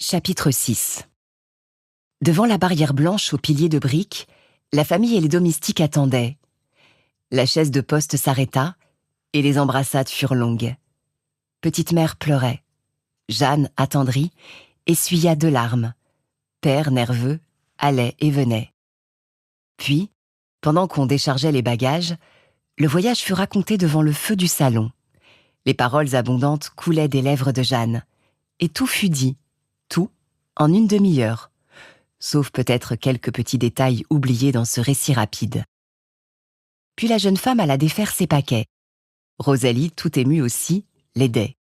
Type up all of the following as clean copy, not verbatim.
Chapitre 6. Devant la barrière blanche aux piliers de briques, la famille et les domestiques attendaient. La chaise de poste s'arrêta et les embrassades furent longues. Petite mère pleurait. Jeanne, attendrie, essuya 2 larmes. Père, nerveux, allait et venait. Puis, pendant qu'on déchargeait les bagages, le voyage fut raconté devant le feu du salon. Les paroles abondantes coulaient des lèvres de Jeanne. Et tout fut dit, tout, en une demi-heure. Sauf peut-être quelques petits détails oubliés dans ce récit rapide. Puis la jeune femme alla défaire ses paquets. Rosalie, tout émue aussi, l'aidait.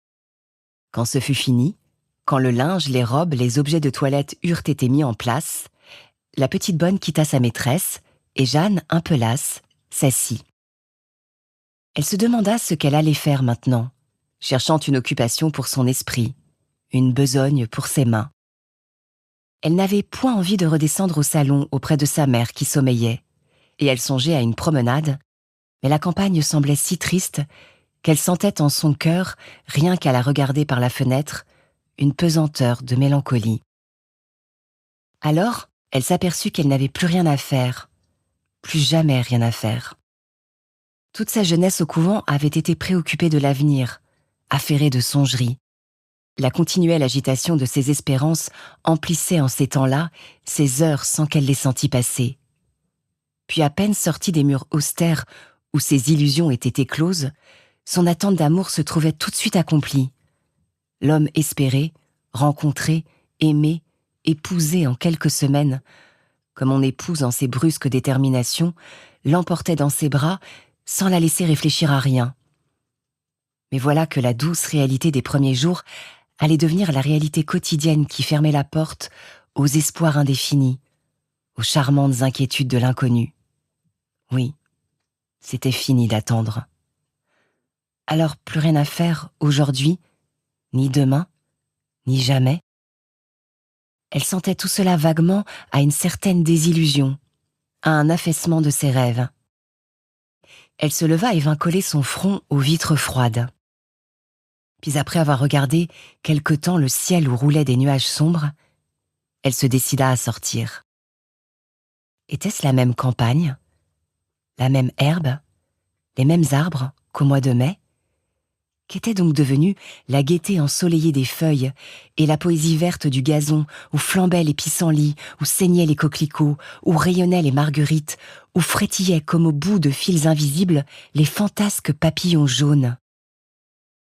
Quand ce fut fini, quand le linge, les robes, les objets de toilette eurent été mis en place, la petite bonne quitta sa maîtresse et Jeanne, un peu lasse, s'assit. Elle se demanda ce qu'elle allait faire maintenant, cherchant une occupation pour son esprit, une besogne pour ses mains. Elle n'avait point envie de redescendre au salon auprès de sa mère qui sommeillait, et elle songeait à une promenade, mais la campagne semblait si triste qu'elle sentait en son cœur, rien qu'à la regarder par la fenêtre, une pesanteur de mélancolie. Alors, elle s'aperçut qu'elle n'avait plus rien à faire, plus jamais rien à faire. Toute sa jeunesse au couvent avait été préoccupée de l'avenir, affairée de songeries. La continuelle agitation de ses espérances emplissait en ces temps-là ses heures sans qu'elle les sentît passer. Puis à peine sortie des murs austères où ses illusions étaient écloses, son attente d'amour se trouvait tout de suite accomplie. L'homme espéré, rencontré, aimé, épousé en quelques semaines, comme on épouse en ses brusques déterminations, l'emportait dans ses bras sans la laisser réfléchir à rien. Mais voilà que la douce réalité des premiers jours allait devenir la réalité quotidienne qui fermait la porte aux espoirs indéfinis, aux charmantes inquiétudes de l'inconnu. Oui, c'était fini d'attendre. Alors plus rien à faire aujourd'hui, ni demain, ni jamais. Elle sentait tout cela vaguement à une certaine désillusion, à un affaissement de ses rêves. Elle se leva et vint coller son front aux vitres froides. Puis après avoir regardé quelque temps le ciel où roulaient des nuages sombres, elle se décida à sortir. Était-ce la même campagne, la même herbe, les mêmes arbres qu'au mois de mai? Qu'était donc devenue la gaieté ensoleillée des feuilles et la poésie verte du gazon où flambaient les pissenlits, où saignaient les coquelicots, où rayonnaient les marguerites, où frétillaient comme au bout de fils invisibles les fantasques papillons jaunes?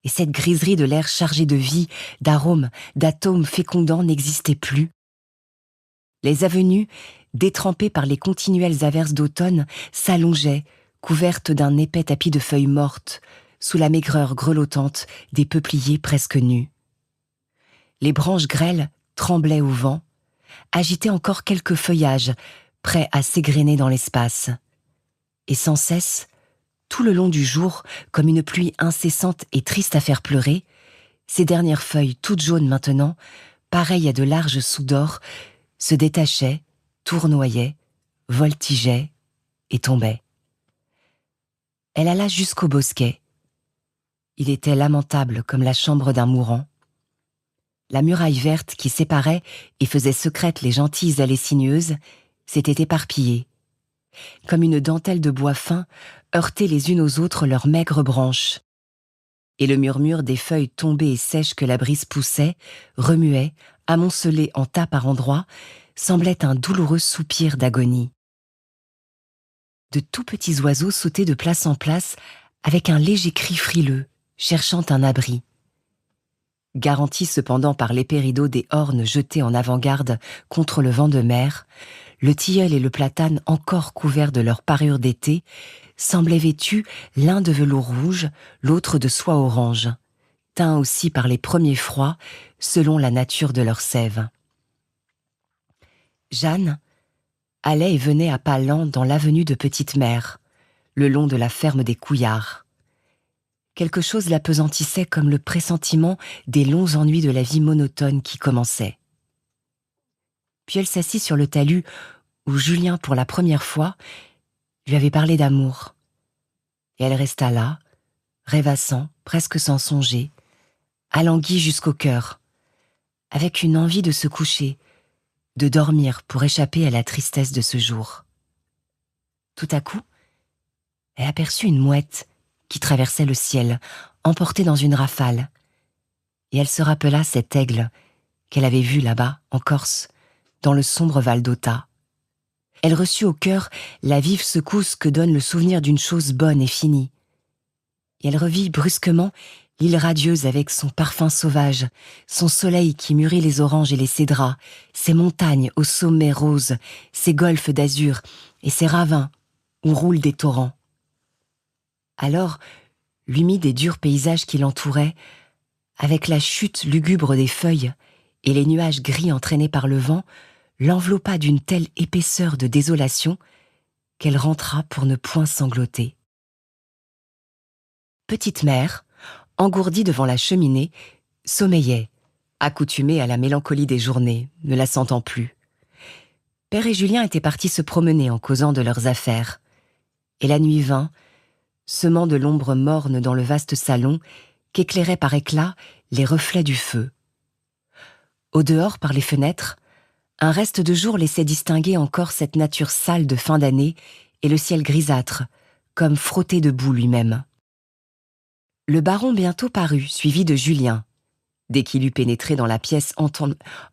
Et cette griserie de l'air chargé de vie, d'arômes, d'atomes fécondants n'existait plus. Les avenues, détrempées par les continuelles averses d'automne, s'allongeaient, couvertes d'un épais tapis de feuilles mortes, sous la maigreur grelottante des peupliers presque nus. Les branches grêles tremblaient au vent, agitaient encore quelques feuillages, prêts à s'égrener dans l'espace. Et sans cesse, tout le long du jour, comme une pluie incessante et triste à faire pleurer, ces dernières feuilles toutes jaunes maintenant, pareilles à de larges sous d'or, se détachaient, tournoyaient, voltigeaient et tombaient. Elle alla jusqu'au bosquet. Il était lamentable comme la chambre d'un mourant. La muraille verte qui séparait et faisait secrètes les gentilles allées sinueuses s'était éparpillée. Comme une dentelle de bois fin, heurtaient les unes aux autres leurs maigres branches. Et le murmure des feuilles tombées et sèches que la brise poussait, remuait, amoncelé en tas par endroits, semblait un douloureux soupir d'agonie. De tout petits oiseaux sautaient de place en place avec un léger cri frileux, cherchant un abri. Garantis cependant par l'épais rideau des ornes jetés en avant-garde contre le vent de mer, le tilleul et le platane encore couverts de leur parure d'été semblaient vêtus l'un de velours rouge, l'autre de soie orange, teints aussi par les premiers froids selon la nature de leur sève. Jeanne allait et venait à pas lents dans l'avenue de Petite-Mère, le long de la ferme des Couillards. Quelque chose l'appesantissait comme le pressentiment des longs ennuis de la vie monotone qui commençait. Puis elle s'assit sur le talus où Julien, pour la première fois, lui avait parlé d'amour. Et elle resta là, rêvassant, presque sans songer, alanguie jusqu'au cœur, avec une envie de se coucher, de dormir pour échapper à la tristesse de ce jour. Tout à coup, elle aperçut une mouette qui traversait le ciel, emportée dans une rafale, et elle se rappela cet aigle qu'elle avait vu là-bas, en Corse, dans le sombre Val d'Ota. Elle reçut au cœur la vive secousse que donne le souvenir d'une chose bonne et finie. Et elle revit brusquement l'île radieuse avec son parfum sauvage, son soleil qui mûrit les oranges et les cédrats, ses montagnes aux sommets roses, ses golfes d'azur et ses ravins où roulent des torrents. Alors, l'humide et dur paysage qui l'entourait, avec la chute lugubre des feuilles et les nuages gris entraînés par le vent, l'enveloppa d'une telle épaisseur de désolation qu'elle rentra pour ne point sangloter. Petite mère, engourdie devant la cheminée, sommeillait, accoutumée à la mélancolie des journées, ne la sentant plus. Père et Julien étaient partis se promener en causant de leurs affaires. Et la nuit vint, semant de l'ombre morne dans le vaste salon qu'éclairaient par éclats les reflets du feu. Au dehors, par les fenêtres, un reste de jour laissait distinguer encore cette nature sale de fin d'année et le ciel grisâtre, comme frotté de boue lui-même. Le baron bientôt parut, suivi de Julien. Dès qu'il eut pénétré dans la pièce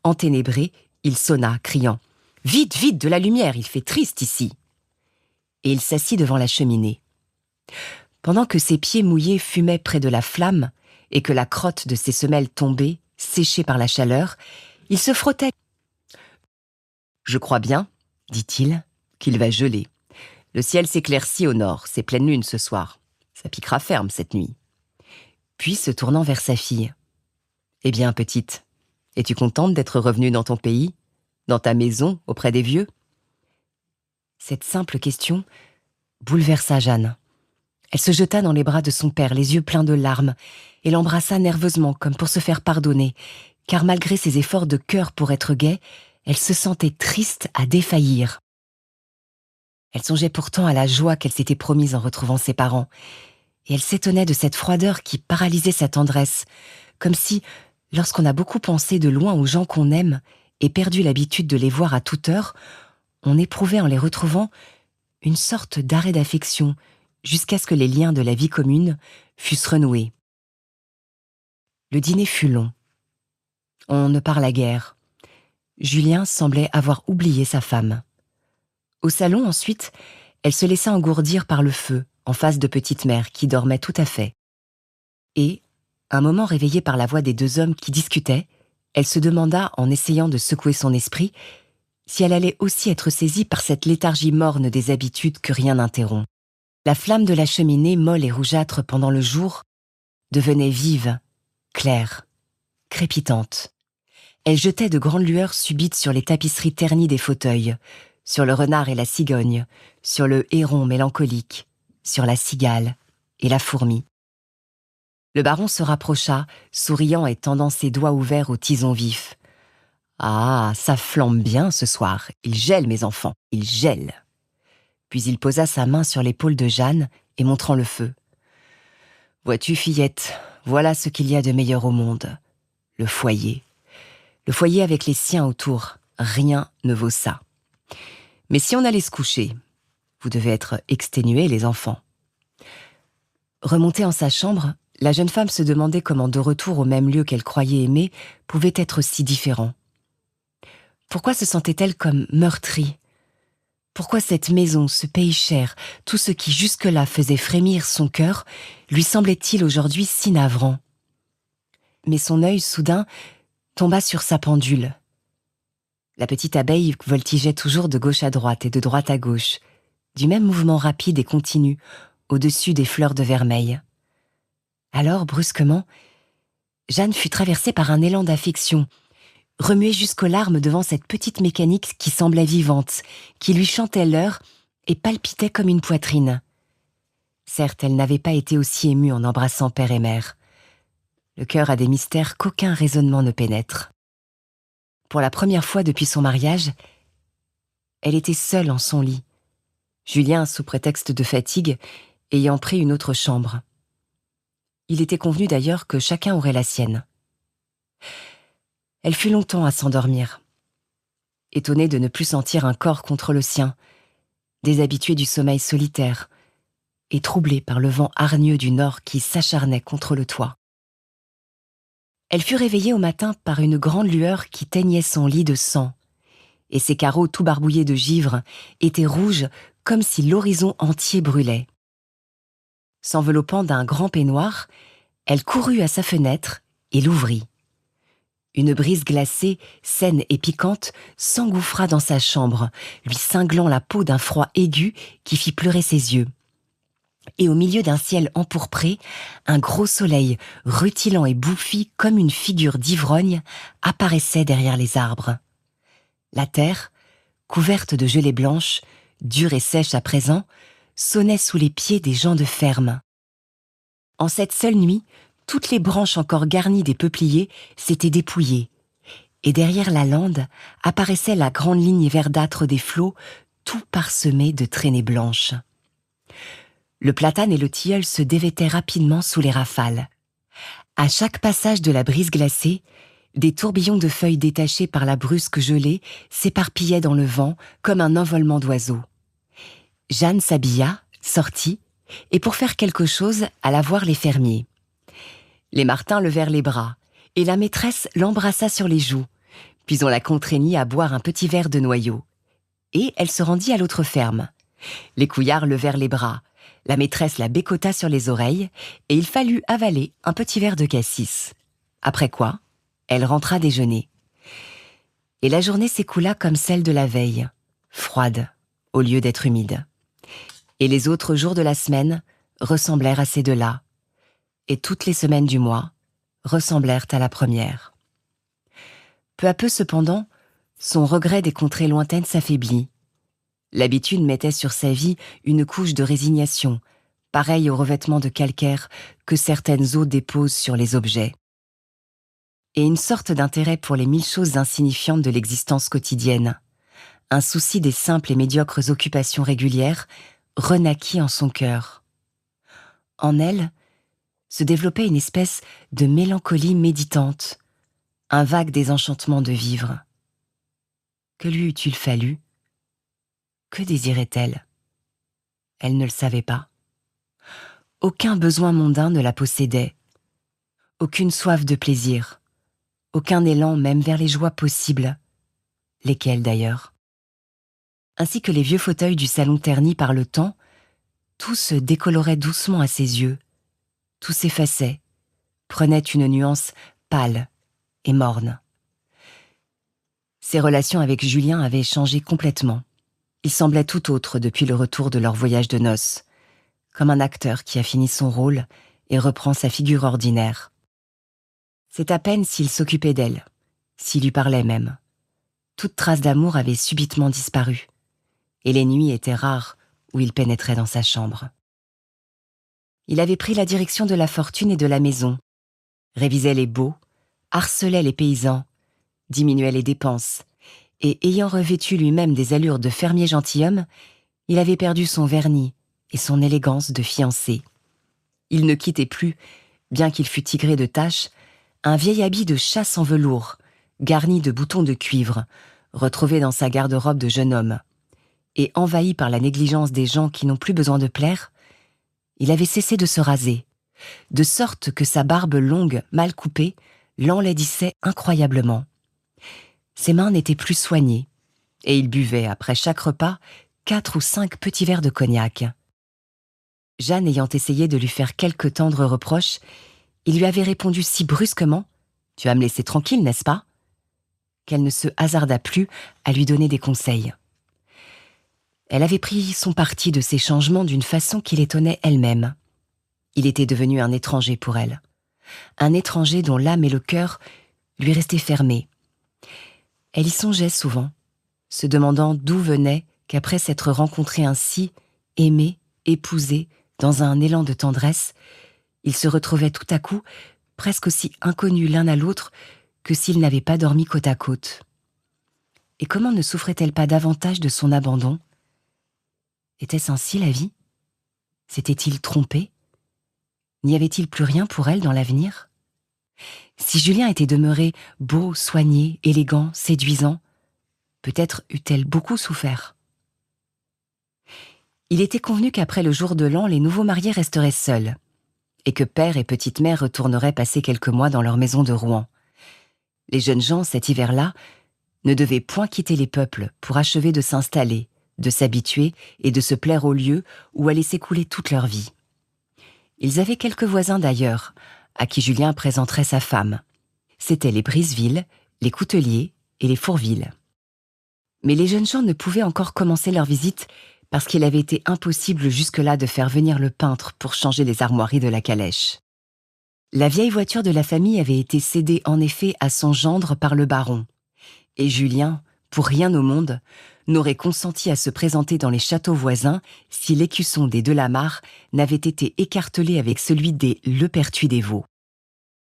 enténébrée, il sonna, criant « Vite, vite, de la lumière, il fait triste ici !» Et il s'assit devant la cheminée. Pendant que ses pieds mouillés fumaient près de la flamme et que la crotte de ses semelles tombait, séchée par la chaleur, il se frottait. « Je crois bien, dit-il, qu'il va geler. Le ciel s'éclaircit au nord, c'est pleine lune ce soir. Ça piquera ferme cette nuit. » Puis, se tournant vers sa fille. « Eh bien, petite, es-tu contente d'être revenue dans ton pays, dans ta maison, auprès des vieux ?» Cette simple question bouleversa Jeanne. Elle se jeta dans les bras de son père, les yeux pleins de larmes, et l'embrassa nerveusement comme pour se faire pardonner, car malgré ses efforts de cœur pour être gaie, elle se sentait triste à défaillir. Elle songeait pourtant à la joie qu'elle s'était promise en retrouvant ses parents, et elle s'étonnait de cette froideur qui paralysait sa tendresse, comme si, lorsqu'on a beaucoup pensé de loin aux gens qu'on aime et perdu l'habitude de les voir à toute heure, on éprouvait en les retrouvant une sorte d'arrêt d'affection jusqu'à ce que les liens de la vie commune fussent renoués. Le dîner fut long. On ne parla guère. Julien semblait avoir oublié sa femme. Au salon, ensuite, elle se laissa engourdir par le feu, en face de petite mère qui dormait tout à fait. Et, un moment réveillée par la voix des deux hommes qui discutaient, elle se demanda, en essayant de secouer son esprit, si elle allait aussi être saisie par cette léthargie morne des habitudes que rien n'interrompt. La flamme de la cheminée, molle et rougeâtre pendant le jour, devenait vive, claire, crépitante. Elle jetait de grandes lueurs subites sur les tapisseries ternies des fauteuils, sur le renard et la cigogne, sur le héron mélancolique, sur la cigale et la fourmi. Le baron se rapprocha, souriant et tendant ses doigts ouverts au tison vif. « Ah, ça flambe bien ce soir. Il gèle, mes enfants, il gèle. » Puis il posa sa main sur l'épaule de Jeanne et montrant le feu. « Vois-tu, fillette, voilà ce qu'il y a de meilleur au monde. Le foyer. Le foyer avec les siens autour. Rien ne vaut ça. Mais si on allait se coucher, vous devez être exténués, les enfants. » Remontée en sa chambre, la jeune femme se demandait comment de retour au même lieu qu'elle croyait aimer pouvait être si différent. Pourquoi se sentait-elle comme meurtrie ? Pourquoi cette maison, ce pays cher, tout ce qui jusque-là faisait frémir son cœur, lui semblait-il aujourd'hui si navrant ? Mais son œil, soudain, tomba sur sa pendule. La petite abeille voltigeait toujours de gauche à droite et de droite à gauche, du même mouvement rapide et continu, au-dessus des fleurs de vermeil. Alors, brusquement, Jeanne fut traversée par un élan d'affection, remuée jusqu'aux larmes devant cette petite mécanique qui semblait vivante, qui lui chantait l'heure et palpitait comme une poitrine. Certes, elle n'avait pas été aussi émue en embrassant père et mère. Le cœur a des mystères qu'aucun raisonnement ne pénètre. Pour la première fois depuis son mariage, elle était seule en son lit, Julien, sous prétexte de fatigue, ayant pris une autre chambre. Il était convenu d'ailleurs que chacun aurait la sienne. Elle fut longtemps à s'endormir. Étonnée de ne plus sentir un corps contre le sien, déshabituée du sommeil solitaire et troublée par le vent hargneux du nord qui s'acharnait contre le toit. Elle fut réveillée au matin par une grande lueur qui teignait son lit de sang, et ses carreaux tout barbouillés de givre étaient rouges comme si l'horizon entier brûlait. S'enveloppant d'un grand peignoir, elle courut à sa fenêtre et l'ouvrit. Une brise glacée, saine et piquante, s'engouffra dans sa chambre, lui cinglant la peau d'un froid aigu qui fit pleurer ses yeux. Et au milieu d'un ciel empourpré, un gros soleil, rutilant et bouffi comme une figure d'ivrogne, apparaissait derrière les arbres. La terre, couverte de gelée blanche, dure et sèche à présent, sonnait sous les pieds des gens de ferme. En cette seule nuit, toutes les branches encore garnies des peupliers s'étaient dépouillées, et derrière la lande apparaissait la grande ligne verdâtre des flots, tout parsemés de traînées blanches. Le platane et le tilleul se dévêtaient rapidement sous les rafales. À chaque passage de la brise glacée, des tourbillons de feuilles détachées par la brusque gelée s'éparpillaient dans le vent comme un envolement d'oiseaux. Jeanne s'habilla, sortit, et pour faire quelque chose, alla voir les fermiers. Les Martin levèrent les bras, et la maîtresse l'embrassa sur les joues, puis on la contraignit à boire un petit verre de noyau. Et elle se rendit à l'autre ferme. Les Couillard levèrent les bras, la maîtresse la bécota sur les oreilles, et il fallut avaler un petit verre de cassis. Après quoi, elle rentra déjeuner. Et la journée s'écoula comme celle de la veille, froide, au lieu d'être humide. Et les autres jours de la semaine ressemblèrent à ces deux-là, et toutes les semaines du mois ressemblèrent à la première. Peu à peu cependant, son regret des contrées lointaines s'affaiblit. L'habitude mettait sur sa vie une couche de résignation, pareille au revêtement de calcaire que certaines eaux déposent sur les objets. Et une sorte d'intérêt pour les 1000 choses insignifiantes de l'existence quotidienne, un souci des simples et médiocres occupations régulières, renaquit en son cœur. En elle se développait une espèce de mélancolie méditante, un vague désenchantement de vivre. Que lui eût-il fallu? Que désirait-elle? Elle ne le savait pas. Aucun besoin mondain ne la possédait, aucune soif de plaisir, aucun élan même vers les joies possibles. Lesquelles d'ailleurs? Ainsi que les vieux fauteuils du salon ternis par le temps, tout se décolorait doucement à ses yeux, tout s'effaçait, prenait une nuance pâle et morne. Ses relations avec Julien avaient changé complètement. Il semblait tout autre depuis le retour de leur voyage de noces, comme un acteur qui a fini son rôle et reprend sa figure ordinaire. C'est à peine s'il s'occupait d'elle, s'il lui parlait même. Toute trace d'amour avait subitement disparu, et les nuits étaient rares où il pénétrait dans sa chambre. Il avait pris la direction de la fortune et de la maison, révisait les baux, harcelait les paysans, diminuait les dépenses, et ayant revêtu lui-même des allures de fermier gentilhomme, il avait perdu son vernis et son élégance de fiancé. Il ne quittait plus, bien qu'il fût tigré de taches, un vieil habit de chasse en velours, garni de boutons de cuivre, retrouvé dans sa garde-robe de jeune homme. Et envahi par la négligence des gens qui n'ont plus besoin de plaire, il avait cessé de se raser, de sorte que sa barbe longue, mal coupée, l'enlaidissait incroyablement. Ses mains n'étaient plus soignées, et il buvait, après chaque repas, 4 ou 5 petits verres de cognac. Jeanne ayant essayé de lui faire quelques tendres reproches, il lui avait répondu si brusquement « Tu vas me laisser tranquille, n'est-ce pas ?» qu'elle ne se hasarda plus à lui donner des conseils. Elle avait pris son parti de ces changements d'une façon qui l'étonnait elle-même. Il était devenu un étranger pour elle, un étranger dont l'âme et le cœur lui restaient fermés. Elle y songeait souvent, se demandant d'où venait qu'après s'être rencontrés ainsi, aimés, épousés, dans un élan de tendresse, ils se retrouvaient tout à coup presque aussi inconnus l'un à l'autre que s'ils n'avaient pas dormi côte à côte. Et comment ne souffrait-elle pas davantage de son abandon? Était-ce ainsi la vie? S'était-il trompé? N'y avait-il plus rien pour elle dans l'avenir? Si Julien était demeuré beau, soigné, élégant, séduisant, peut-être eût-elle beaucoup souffert. Il était convenu qu'après le jour de l'an, les nouveaux mariés resteraient seuls, et que père et petite mère retourneraient passer quelques mois dans leur maison de Rouen. Les jeunes gens, cet hiver-là, ne devaient point quitter les peuples pour achever de s'installer, de s'habituer et de se plaire au lieu où allait s'écouler toute leur vie. Ils avaient quelques voisins d'ailleurs, à qui Julien présenterait sa femme. C'étaient les Briseville, les Coutelier et les Fourville. Mais les jeunes gens ne pouvaient encore commencer leur visite parce qu'il avait été impossible jusque-là de faire venir le peintre pour changer les armoiries de la calèche. La vieille voiture de la famille avait été cédée en effet à son gendre par le baron, et Julien, pour rien au monde, n'aurait consenti à se présenter dans les châteaux voisins si l'écusson des Delamarre n'avait été écartelé avec celui des Lepertuis des Vaux.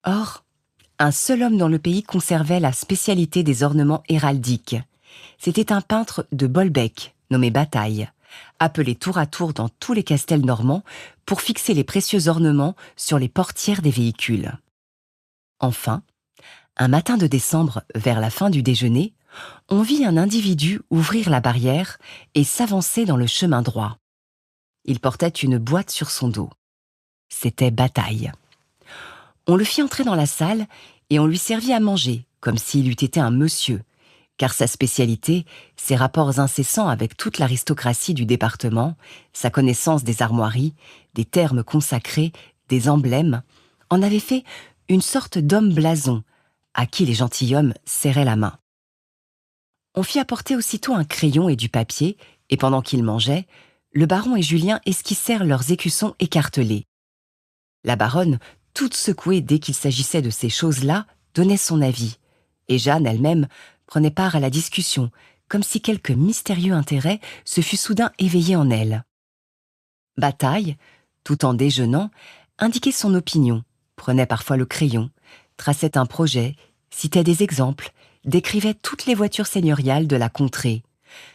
Or, un seul homme dans le pays conservait la spécialité des ornements héraldiques. C'était un peintre de Bolbec, nommé Bataille, appelé tour à tour dans tous les castels normands pour fixer les précieux ornements sur les portières des véhicules. Enfin, un matin de décembre, vers la fin du déjeuner, on vit un individu ouvrir la barrière et s'avancer dans le chemin droit. Il portait une boîte sur son dos. C'était Bataille. On le fit entrer dans la salle et on lui servit à manger, comme s'il eût été un monsieur, car sa spécialité, ses rapports incessants avec toute l'aristocratie du département, sa connaissance des armoiries, des termes consacrés, des emblèmes, en avait fait une sorte d'homme blason, à qui les gentilshommes serraient la main. On fit apporter aussitôt un crayon et du papier, et pendant qu'ils mangeaient, le baron et Julien esquissèrent leurs écussons écartelés. La baronne, toute secouée dès qu'il s'agissait de ces choses-là, donnait son avis, et Jeanne elle-même prenait part à la discussion, comme si quelque mystérieux intérêt se fût soudain éveillé en elle. Bataille, tout en déjeunant, indiquait son opinion, prenait parfois le crayon, traçait un projet, citait des exemples, décrivait toutes les voitures seigneuriales de la contrée,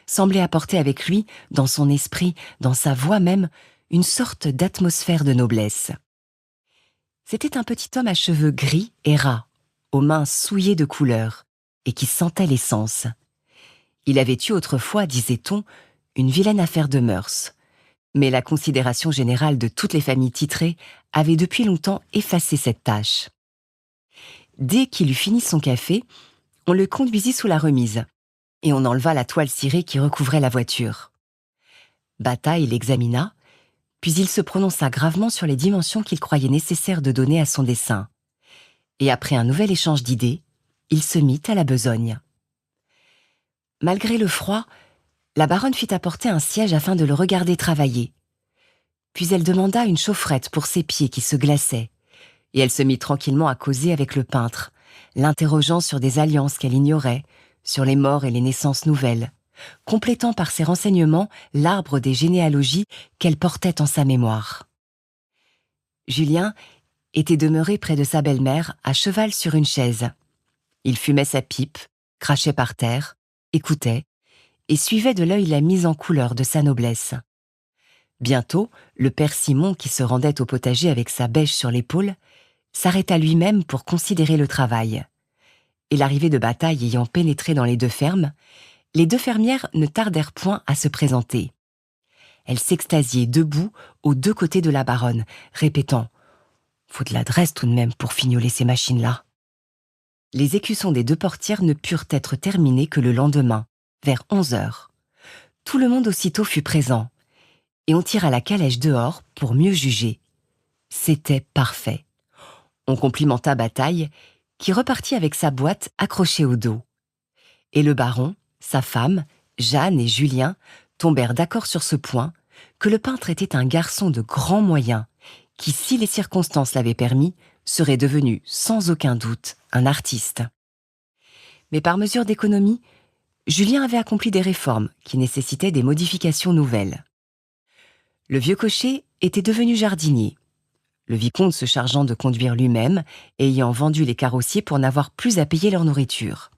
semblait apporter avec lui, dans son esprit, dans sa voix même, une sorte d'atmosphère de noblesse. C'était un petit homme à cheveux gris et ras, aux mains souillées de couleur, et qui sentait l'essence. Il avait eu autrefois, disait-on, une vilaine affaire de mœurs, mais la considération générale de toutes les familles titrées avait depuis longtemps effacé cette tâche. Dès qu'il eut fini son café, on le conduisit sous la remise, et on enleva la toile cirée qui recouvrait la voiture. Bataille l'examina, puis il se prononça gravement sur les dimensions qu'il croyait nécessaire de donner à son dessin. Et après un nouvel échange d'idées, il se mit à la besogne. Malgré le froid, la baronne fit apporter un siège afin de le regarder travailler. Puis elle demanda une chaufferette pour ses pieds qui se glaçaient, et elle se mit tranquillement à causer avec le peintre, l'interrogeant sur des alliances qu'elle ignorait, sur les morts et les naissances nouvelles, complétant par ses renseignements l'arbre des généalogies qu'elle portait en sa mémoire. Julien était demeuré près de sa belle-mère, à cheval sur une chaise. Il fumait sa pipe, crachait par terre, écoutait, et suivait de l'œil la mise en couleur de sa noblesse. Bientôt, le père Simon, qui se rendait au potager avec sa bêche sur l'épaule, s'arrêta lui-même pour considérer le travail. Et l'arrivée de Bataille ayant pénétré dans les deux fermes, les deux fermières ne tardèrent point à se présenter. Elles s'extasiaient debout aux deux côtés de la baronne, répétant « Faut de l'adresse tout de même pour fignoler ces machines-là ». Les écussons des deux portières ne purent être terminés que le lendemain, vers 11 heures. Tout le monde aussitôt fut présent, et on tira la calèche dehors pour mieux juger. C'était parfait. On complimenta Bataille, qui repartit avec sa boîte accrochée au dos. Et le baron, sa femme, Jeanne et Julien tombèrent d'accord sur ce point, que le peintre était un garçon de grands moyens, qui, si les circonstances l'avaient permis, serait devenu, sans aucun doute, un artiste. Mais par mesure d'économie, Julien avait accompli des réformes qui nécessitaient des modifications nouvelles. Le vieux cocher était devenu jardinier, le vicomte se chargeant de conduire lui-même et ayant vendu les carrossiers pour n'avoir plus à payer leur nourriture.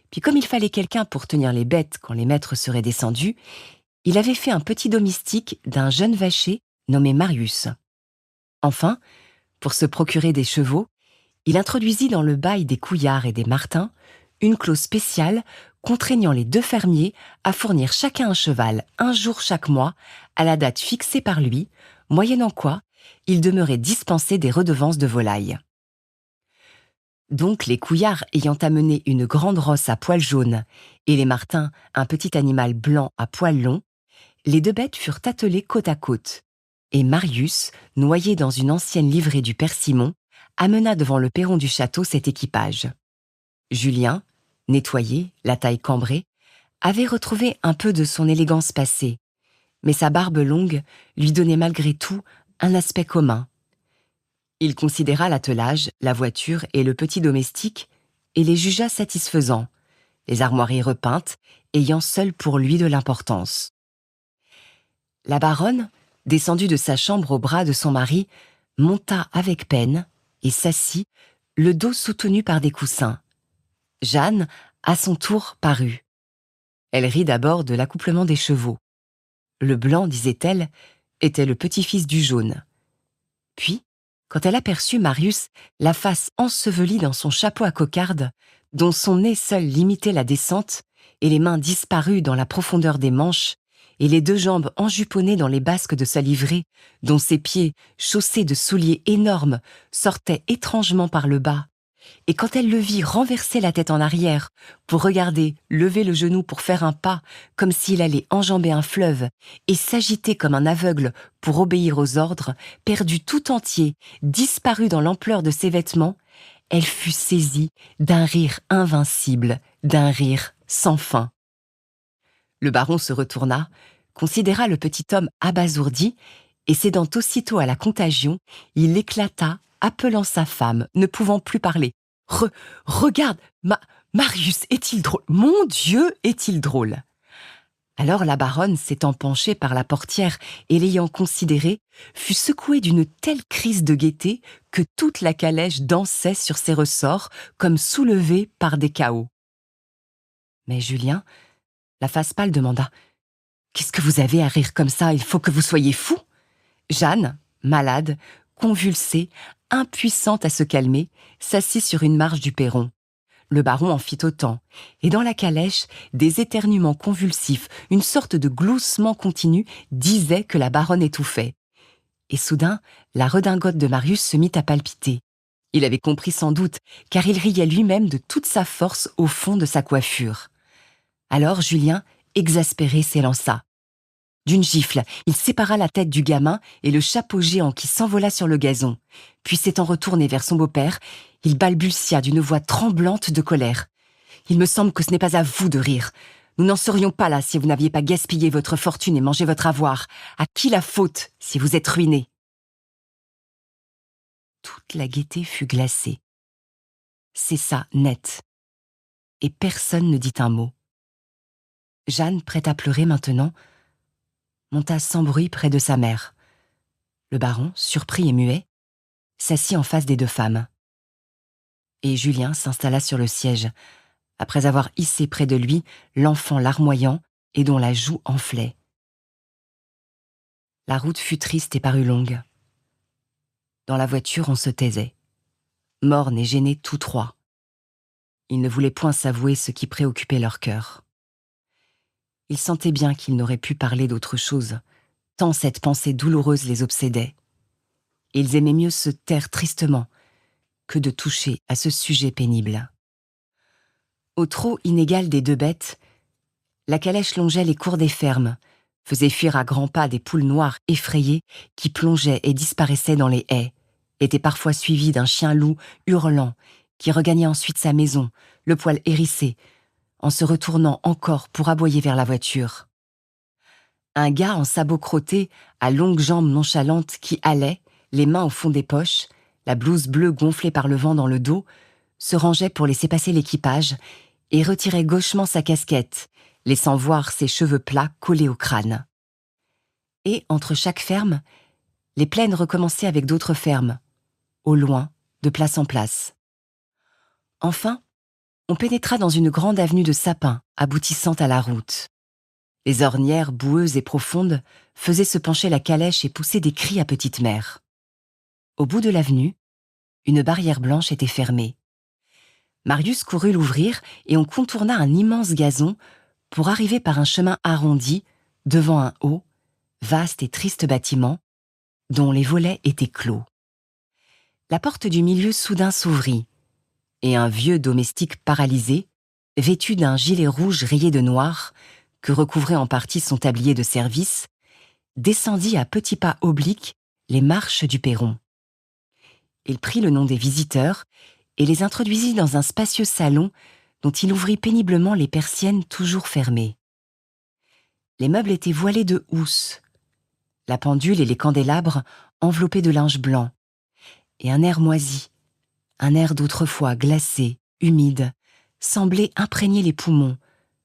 Puis comme il fallait quelqu'un pour tenir les bêtes quand les maîtres seraient descendus, il avait fait un petit domestique d'un jeune vacher nommé Marius. Enfin, pour se procurer des chevaux, il introduisit dans le bail des Couillards et des Martin une clause spéciale contraignant les deux fermiers à fournir chacun un cheval un jour chaque mois à la date fixée par lui, moyennant quoi il demeurait dispensé des redevances de volailles. Donc les Couillards ayant amené une grande rosse à poils jaunes et les Martin un petit animal blanc à poils longs, les deux bêtes furent attelées côte à côte, et Marius, noyé dans une ancienne livrée du père Simon, amena devant le perron du château cet équipage. Julien, nettoyé, la taille cambrée, avait retrouvé un peu de son élégance passée, mais sa barbe longue lui donnait malgré tout un aspect commun. Il considéra l'attelage, la voiture et le petit domestique et les jugea satisfaisants, les armoiries repeintes ayant seules pour lui de l'importance. La baronne, descendue de sa chambre au bras de son mari, monta avec peine et s'assit, le dos soutenu par des coussins. Jeanne, à son tour, parut. Elle rit d'abord de l'accouplement des chevaux. Le blanc, disait-elle, était le petit-fils du jaune. Puis, quand elle aperçut Marius, la face ensevelie dans son chapeau à cocarde, dont son nez seul limitait la descente, et les mains disparues dans la profondeur des manches, et les deux jambes enjuponnées dans les basques de sa livrée, dont ses pieds, chaussés de souliers énormes, sortaient étrangement par le bas, et quand elle le vit renverser la tête en arrière pour regarder, lever le genou pour faire un pas comme s'il allait enjamber un fleuve et s'agiter comme un aveugle pour obéir aux ordres, perdu tout entier, disparu dans l'ampleur de ses vêtements, elle fut saisie d'un rire invincible, d'un rire sans fin. Le baron se retourna, considéra le petit homme abasourdi et cédant aussitôt à la contagion, il éclata, appelant sa femme, ne pouvant plus parler. Regarde, Marius, est-il drôle? Mon Dieu, est-il drôle? Alors la baronne, s'étant penchée par la portière et l'ayant considéré, fut secouée d'une telle crise de gaieté que toute la calèche dansait sur ses ressorts comme soulevée par des cahots. Mais Julien, la face pâle, demanda « Qu'est-ce que vous avez à rire comme ça? Il faut que vous soyez fou !» Jeanne, malade, convulsée, impuissante à se calmer, s'assit sur une marche du perron. Le baron en fit autant, et dans la calèche, des éternuements convulsifs, une sorte de gloussement continu, disaient que la baronne étouffait. Et soudain, la redingote de Marius se mit à palpiter. Il avait compris sans doute, car il riait lui-même de toute sa force au fond de sa coiffure. Alors Julien, exaspéré, s'élança. D'une gifle, il sépara la tête du gamin et le chapeau géant qui s'envola sur le gazon. Puis s'étant retourné vers son beau-père, il balbutia d'une voix tremblante de colère. « Il me semble que ce n'est pas à vous de rire. Nous n'en serions pas là si vous n'aviez pas gaspillé votre fortune et mangé votre avoir. À qui la faute si vous êtes ruiné ?» Toute la gaieté fut glacée. Cessa net. Et personne ne dit un mot. Jeanne, prête à pleurer maintenant, monta sans bruit près de sa mère. Le baron, surpris et muet, s'assit en face des deux femmes. Et Julien s'installa sur le siège, après avoir hissé près de lui l'enfant larmoyant et dont la joue enflait. La route fut triste et parut longue. Dans la voiture, on se taisait, mornes et gênés tous trois. Ils ne voulaient point s'avouer ce qui préoccupait leur cœur. Ils sentaient bien qu'ils n'auraient pu parler d'autre chose, tant cette pensée douloureuse les obsédait. Ils aimaient mieux se taire tristement que de toucher à ce sujet pénible. Au trot inégal des deux bêtes, la calèche longeait les cours des fermes, faisait fuir à grands pas des poules noires effrayées qui plongeaient et disparaissaient dans les haies, était parfois suivie d'un chien-loup hurlant qui regagnait ensuite sa maison, le poil hérissé, en se retournant encore pour aboyer vers la voiture. Un gars en sabots crottés, à longues jambes nonchalantes qui allait, les mains au fond des poches, la blouse bleue gonflée par le vent dans le dos, se rangeait pour laisser passer l'équipage et retirait gauchement sa casquette, laissant voir ses cheveux plats collés au crâne. Et, entre chaque ferme, les plaines recommençaient avec d'autres fermes, au loin, de place en place. Enfin, on pénétra dans une grande avenue de sapins aboutissant à la route. Les ornières boueuses et profondes faisaient se pencher la calèche et pousser des cris à petite mère. Au bout de l'avenue, une barrière blanche était fermée. Marius courut l'ouvrir et on contourna un immense gazon pour arriver par un chemin arrondi devant un haut, vaste et triste bâtiment dont les volets étaient clos. La porte du milieu soudain s'ouvrit et un vieux domestique paralysé, vêtu d'un gilet rouge rayé de noir, que recouvrait en partie son tablier de service, descendit à petits pas obliques les marches du perron. Il prit le nom des visiteurs et les introduisit dans un spacieux salon dont il ouvrit péniblement les persiennes toujours fermées. Les meubles étaient voilés de housses, la pendule et les candélabres enveloppés de linge blanc, et un air moisi, un air d'autrefois glacé, humide, semblait imprégner les poumons,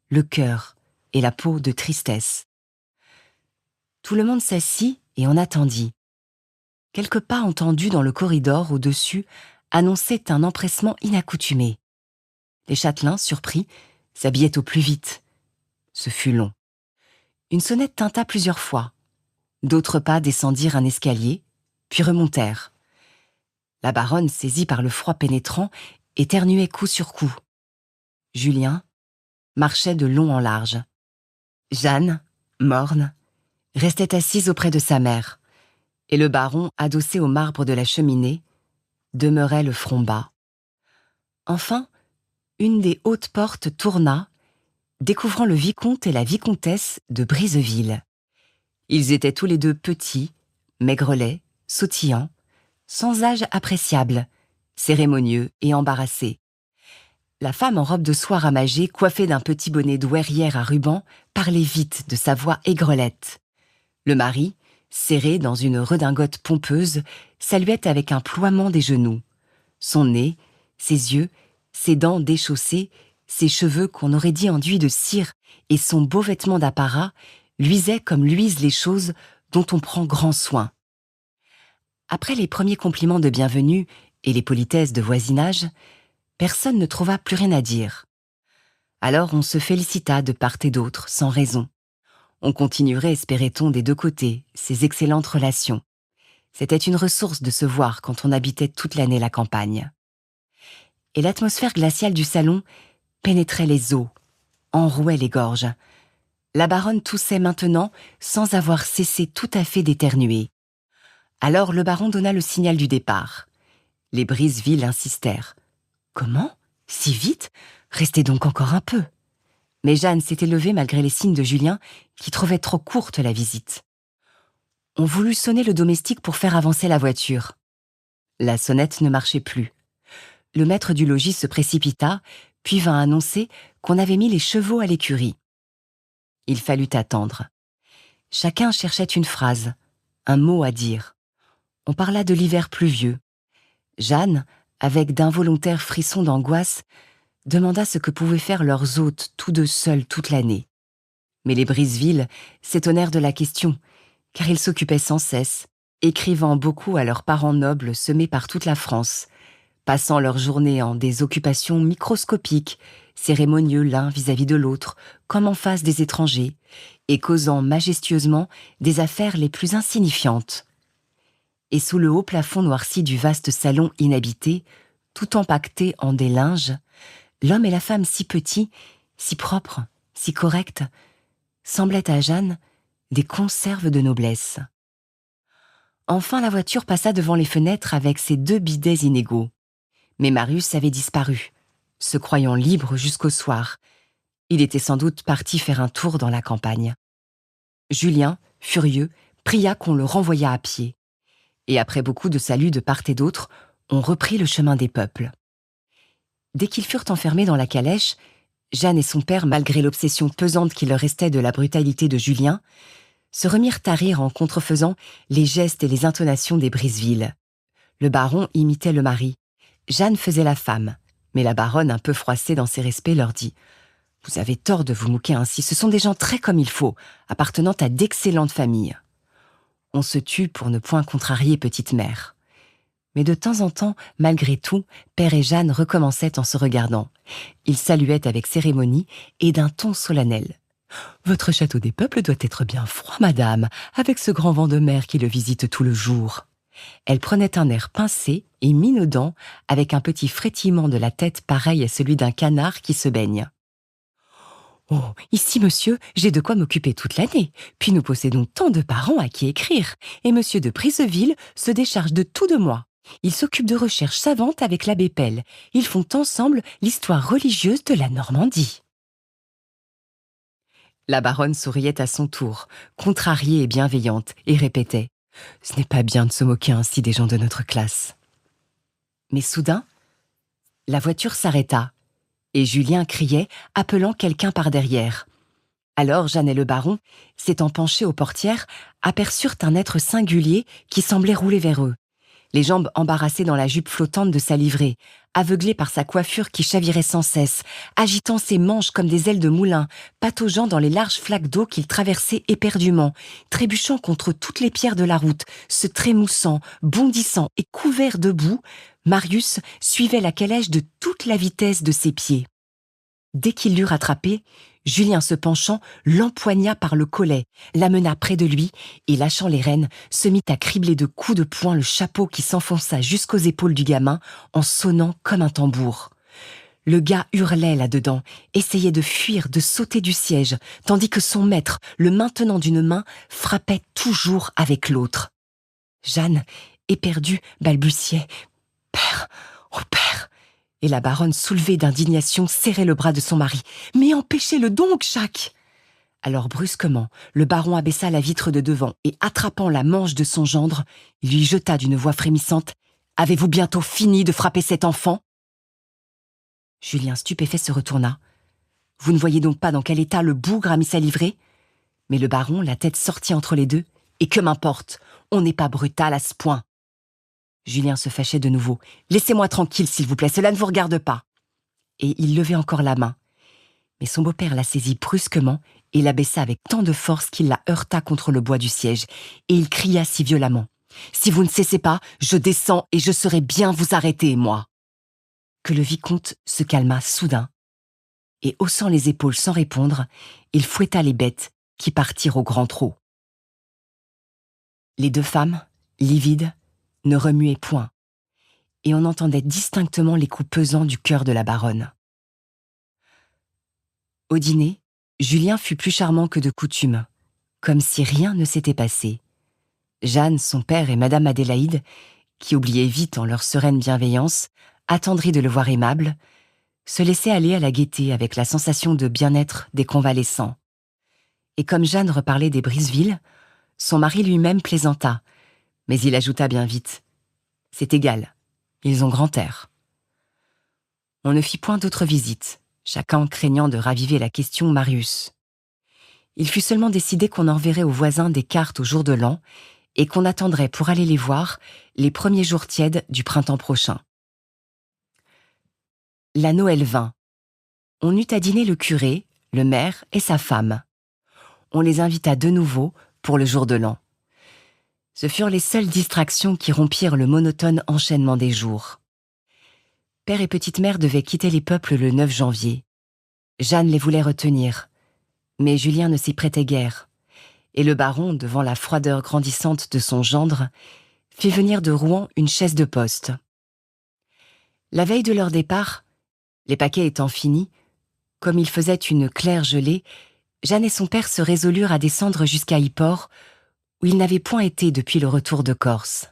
le cœur et la peau de tristesse. Tout le monde s'assit et en attendit. Quelques pas entendus dans le corridor au-dessus annonçaient un empressement inaccoutumé. Les châtelains, surpris, s'habillaient au plus vite. Ce fut long. Une sonnette tinta plusieurs fois. D'autres pas descendirent un escalier, puis remontèrent. La baronne, saisie par le froid pénétrant, éternuait coup sur coup. Julien marchait de long en large. Jeanne, morne, restait assise auprès de sa mère, et le baron, adossé au marbre de la cheminée, demeurait le front bas. Enfin, une des hautes portes tourna, découvrant le vicomte et la vicomtesse de Briseville. Ils étaient tous les deux petits, maigrelets, sautillants, sans âge appréciable, cérémonieux et embarrassés. La femme en robe de soie ramagée, coiffée d'un petit bonnet douairière à ruban, parlait vite de sa voix aigrelette. Le mari, serré dans une redingote pompeuse, saluait avec un ploiement des genoux. Son nez, ses yeux, ses dents déchaussées, ses cheveux qu'on aurait dit enduits de cire et son beau vêtement d'apparat luisaient comme luisent les choses dont on prend grand soin. Après les premiers compliments de bienvenue et les politesses de voisinage, personne ne trouva plus rien à dire. Alors on se félicita de part et d'autre, sans raison. On continuerait, espérait-on, des deux côtés, ces excellentes relations. C'était une ressource de se voir quand on habitait toute l'année la campagne. Et l'atmosphère glaciale du salon pénétrait les os, enrouait les gorges. La baronne toussait maintenant sans avoir cessé tout à fait d'éternuer. Alors le baron donna le signal du départ. Les Briseville insistèrent. « Comment ? Si vite ? Restez donc encore un peu. » Mais Jeanne s'était levée malgré les signes de Julien, qui trouvait trop courte la visite. On voulut sonner le domestique pour faire avancer la voiture. La sonnette ne marchait plus. Le maître du logis se précipita, puis vint annoncer qu'on avait mis les chevaux à l'écurie. Il fallut attendre. Chacun cherchait une phrase, un mot à dire. On parla de l'hiver pluvieux. Jeanne, avec d'involontaires frissons d'angoisse, demanda ce que pouvaient faire leurs hôtes tous deux seuls toute l'année. Mais les Briseville s'étonnèrent de la question, car ils s'occupaient sans cesse, écrivant beaucoup à leurs parents nobles semés par toute la France, passant leurs journées en des occupations microscopiques, cérémonieux l'un vis-à-vis de l'autre, comme en face des étrangers, et causant majestueusement des affaires les plus insignifiantes. Et sous le haut plafond noirci du vaste salon inhabité, tout empaqueté en des linges, l'homme et la femme si petits, si propres, si corrects, semblaient à Jeanne des conserves de noblesse. Enfin la voiture passa devant les fenêtres avec ses deux bidets inégaux. Mais Marius avait disparu, se croyant libre jusqu'au soir. Il était sans doute parti faire un tour dans la campagne. Julien, furieux, pria qu'on le renvoyât à pied. Et après beaucoup de saluts de part et d'autre, on reprit le chemin des peuples. Dès qu'ils furent enfermés dans la calèche, Jeanne et son père, malgré l'obsession pesante qui leur restait de la brutalité de Julien, se remirent à rire en contrefaisant les gestes et les intonations des Briseville. Le baron imitait le mari. Jeanne faisait la femme, mais la baronne, un peu froissée dans ses respects, leur dit « Vous avez tort de vous moquer ainsi, ce sont des gens très comme il faut, appartenant à d'excellentes familles. » On se tut pour ne point contrarier petite mère. Mais de temps en temps, malgré tout, père et Jeanne recommençaient en se regardant. Ils saluaient avec cérémonie et d'un ton solennel. « Votre château des peuples doit être bien froid, madame, avec ce grand vent de mer qui le visite tout le jour. » Elle prenait un air pincé et minaudant, avec un petit frétillement de la tête pareil à celui d'un canard qui se baigne. « Oh, ici, monsieur, j'ai de quoi m'occuper toute l'année. Puis nous possédons tant de parents à qui écrire. Et monsieur de Briseville se décharge de tout de moi. Il s'occupe de recherches savantes avec l'abbé Pell. Ils font ensemble l'histoire religieuse de la Normandie. » La baronne souriait à son tour, contrariée et bienveillante, et répétait « Ce n'est pas bien de se moquer ainsi des gens de notre classe. » Mais soudain, la voiture s'arrêta, et Julien criait, appelant quelqu'un par derrière. Alors Jeanne et le baron, s'étant penchés aux portières, aperçurent un être singulier qui semblait rouler vers eux, les jambes embarrassées dans la jupe flottante de sa livrée, aveuglé par sa coiffure qui chavirait sans cesse, agitant ses manches comme des ailes de moulin, pataugeant dans les larges flaques d'eau qu'il traversait éperdument, trébuchant contre toutes les pierres de la route, se trémoussant, bondissant et couvert de boue, Marius suivait la calèche de toute la vitesse de ses pieds. Dès qu'il l'eut rattrapé, Julien se penchant, l'empoigna par le collet, l'amena près de lui et, lâchant les rênes, se mit à cribler de coups de poing le chapeau qui s'enfonça jusqu'aux épaules du gamin en sonnant comme un tambour. Le gars hurlait là-dedans, essayait de fuir, de sauter du siège, tandis que son maître, le maintenant d'une main, frappait toujours avec l'autre. Jeanne, éperdue, balbutiait « Père, oh père !» Et la baronne, soulevée d'indignation, serrait le bras de son mari. « Mais empêchez-le donc, Jacques !» Alors brusquement, le baron abaissa la vitre de devant et, attrapant la manche de son gendre, lui jeta d'une voix frémissante « Avez-vous bientôt fini de frapper cet enfant ?» Julien, stupéfait, se retourna. « Vous ne voyez donc pas dans quel état le bougre a mis sa livrée ?» Mais le baron, la tête sortie entre les deux, « Et que m'importe, on n'est pas brutal à ce point. » Julien se fâchait de nouveau. « Laissez-moi tranquille, s'il vous plaît, cela ne vous regarde pas. » Et il levait encore la main. Mais son beau-père la saisit brusquement et la baissa avec tant de force qu'il la heurta contre le bois du siège. Et il cria si violemment « Si vous ne cessez pas, je descends et je saurai bien vous arrêter, moi !» que le vicomte se calma soudain. Et haussant les épaules sans répondre, il fouetta les bêtes qui partirent au grand trot. Les deux femmes, livides, ne remuaient point, et on entendait distinctement les coups pesants du cœur de la baronne. Au dîner, Julien fut plus charmant que de coutume, comme si rien ne s'était passé. Jeanne, son père et madame Adélaïde, qui oubliaient vite en leur sereine bienveillance, attendris de le voir aimable, se laissaient aller à la gaieté avec la sensation de bien-être des convalescents. Et comme Jeanne reparlait des Briseville, son mari lui-même plaisanta, mais il ajouta bien vite « C'est égal, ils ont grand air. » On ne fit point d'autres visites, chacun craignant de raviver la question Marius. Il fut seulement décidé qu'on enverrait aux voisins des cartes au jour de l'an et qu'on attendrait pour aller les voir les premiers jours tièdes du printemps prochain. La Noël vint. On eut à dîner le curé, le maire et sa femme. On les invita de nouveau pour le jour de l'an. Ce furent les seules distractions qui rompirent le monotone enchaînement des jours. Père et petite-mère devaient quitter les peuples le 9 janvier. Jeanne les voulait retenir, mais Julien ne s'y prêtait guère, et le baron, devant la froideur grandissante de son gendre, fit venir de Rouen une chaise de poste. La veille de leur départ, les paquets étant finis, comme il faisait une claire gelée, Jeanne et son père se résolurent à descendre jusqu'à Yport, où ils n'avaient point été depuis le retour de Corse.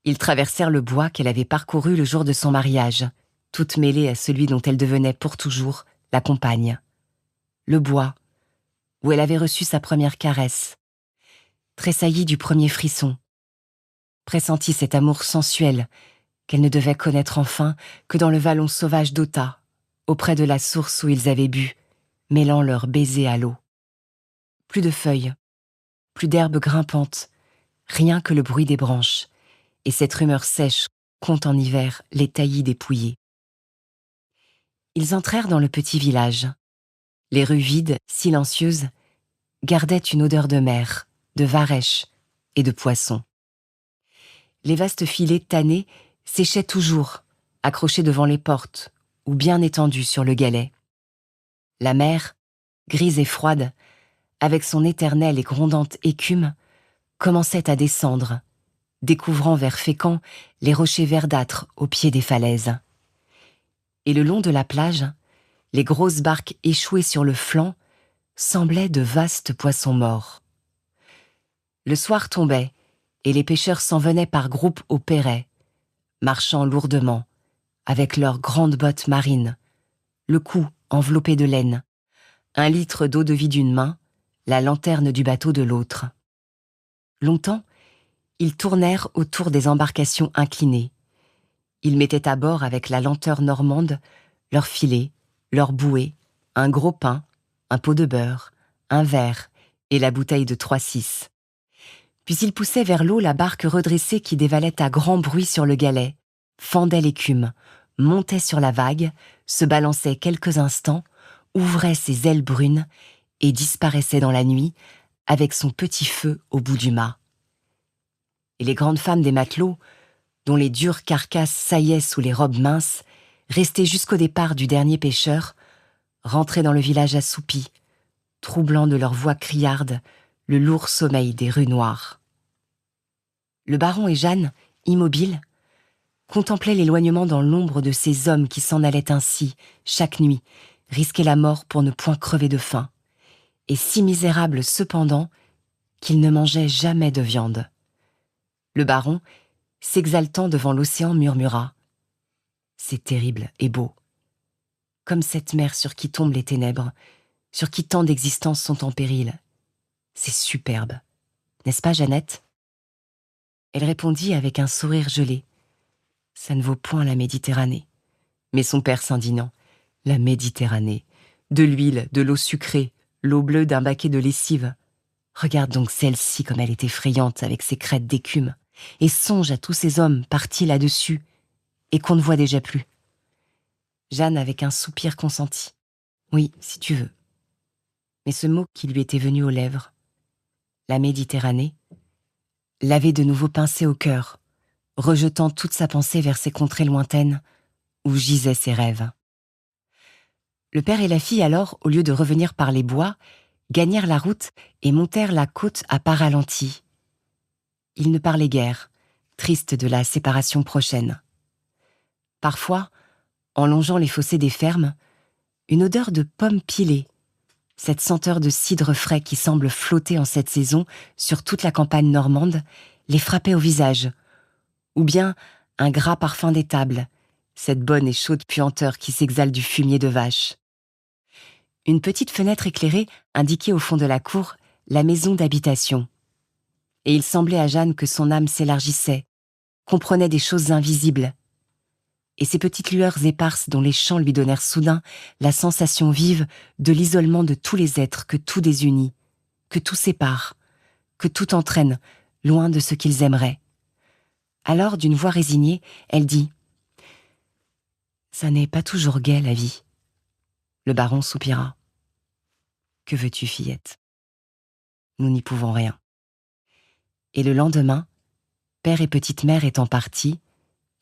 Ils traversèrent le bois qu'elle avait parcouru le jour de son mariage, toute mêlée à celui dont elle devenait pour toujours la compagne. Le bois, où elle avait reçu sa première caresse, tressaillie du premier frisson, pressentit cet amour sensuel qu'elle ne devait connaître enfin que dans le vallon sauvage d'Ota, auprès de la source où ils avaient bu, mêlant leurs baisers à l'eau. Plus de feuilles, plus d'herbes grimpantes, rien que le bruit des branches, et cette rumeur sèche qu'ont en hiver les taillis dépouillés. Ils entrèrent dans le petit village. Les rues vides, silencieuses, gardaient une odeur de mer, de varech et de poissons. Les vastes filets tannés séchaient toujours, accrochés devant les portes ou bien étendus sur le galet. La mer, grise et froide, avec son éternelle et grondante écume, commençait à descendre, découvrant vers Fécamp les rochers verdâtres au pied des falaises. Et le long de la plage, les grosses barques échouées sur le flanc semblaient de vastes poissons morts. Le soir tombait, et les pêcheurs s'en venaient par groupes au Perret, marchant lourdement, avec leurs grandes bottes marines, le cou enveloppé de laine, 1 litre d'eau-de-vie d'une main, la lanterne du bateau de l'autre. Longtemps, ils tournèrent autour des embarcations inclinées. Ils mettaient à bord avec la lenteur normande leurs filets, leurs bouées, un gros pain, un pot de beurre, un verre et la bouteille de 3-6. Puis ils poussaient vers l'eau la barque redressée qui dévalait à grand bruit sur le galet, fendait l'écume, montait sur la vague, se balançait quelques instants, ouvrait ses ailes brunes et disparaissait dans la nuit avec son petit feu au bout du mât. Et les grandes femmes des matelots, dont les dures carcasses saillaient sous les robes minces, restées jusqu'au départ du dernier pêcheur, rentraient dans le village assoupies, troublant de leur voix criarde le lourd sommeil des rues noires. Le baron et Jeanne, immobiles, contemplaient l'éloignement dans l'ombre de ces hommes qui s'en allaient ainsi, chaque nuit, risquer la mort pour ne point crever de faim, et si misérables cependant qu'ils ne mangeaient jamais de viande. Le baron, s'exaltant devant l'océan, murmura : « C'est terrible et beau, comme cette mer sur qui tombent les ténèbres, sur qui tant d'existences sont en péril. C'est superbe, n'est-ce pas, Jeannette ?» Elle répondit avec un sourire gelé : « Ça ne vaut point la Méditerranée. » Mais son père s'indignant : « La Méditerranée, de l'huile, de l'eau sucrée, l'eau bleue d'un baquet de lessive. Regarde donc celle-ci comme elle est effrayante avec ses crêtes d'écume, et songe à tous ces hommes partis là-dessus, et qu'on ne voit déjà plus. » Jeanne, avec un soupir, consentit : « Oui, si tu veux. » Mais ce mot qui lui était venu aux lèvres, la Méditerranée, l'avait de nouveau pincé au cœur, rejetant toute sa pensée vers ces contrées lointaines où gisaient ses rêves. Le père et la fille, alors, au lieu de revenir par les bois, gagnèrent la route et montèrent la côte à pas ralentis. Ils ne parlaient guère, tristes de la séparation prochaine. Parfois, en longeant les fossés des fermes, une odeur de pommes pilées, cette senteur de cidre frais qui semble flotter en cette saison sur toute la campagne normande, les frappait au visage, ou bien un gras parfum d'étable, cette bonne et chaude puanteur qui s'exhale du fumier de vache. Une petite fenêtre éclairée indiquait au fond de la cour la maison d'habitation. Et il semblait à Jeanne que son âme s'élargissait, comprenait des choses invisibles. Et ces petites lueurs éparses dont les champs lui donnèrent soudain la sensation vive de l'isolement de tous les êtres que tout désunit, que tout sépare, que tout entraîne loin de ce qu'ils aimeraient. Alors, d'une voix résignée, elle dit : « Ça n'est pas toujours gai, la vie. » Le baron soupira. « Que veux-tu, fillette ? Nous n'y pouvons rien. » Et le lendemain, père et petite mère étant partis,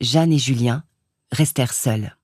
Jeanne et Julien restèrent seuls.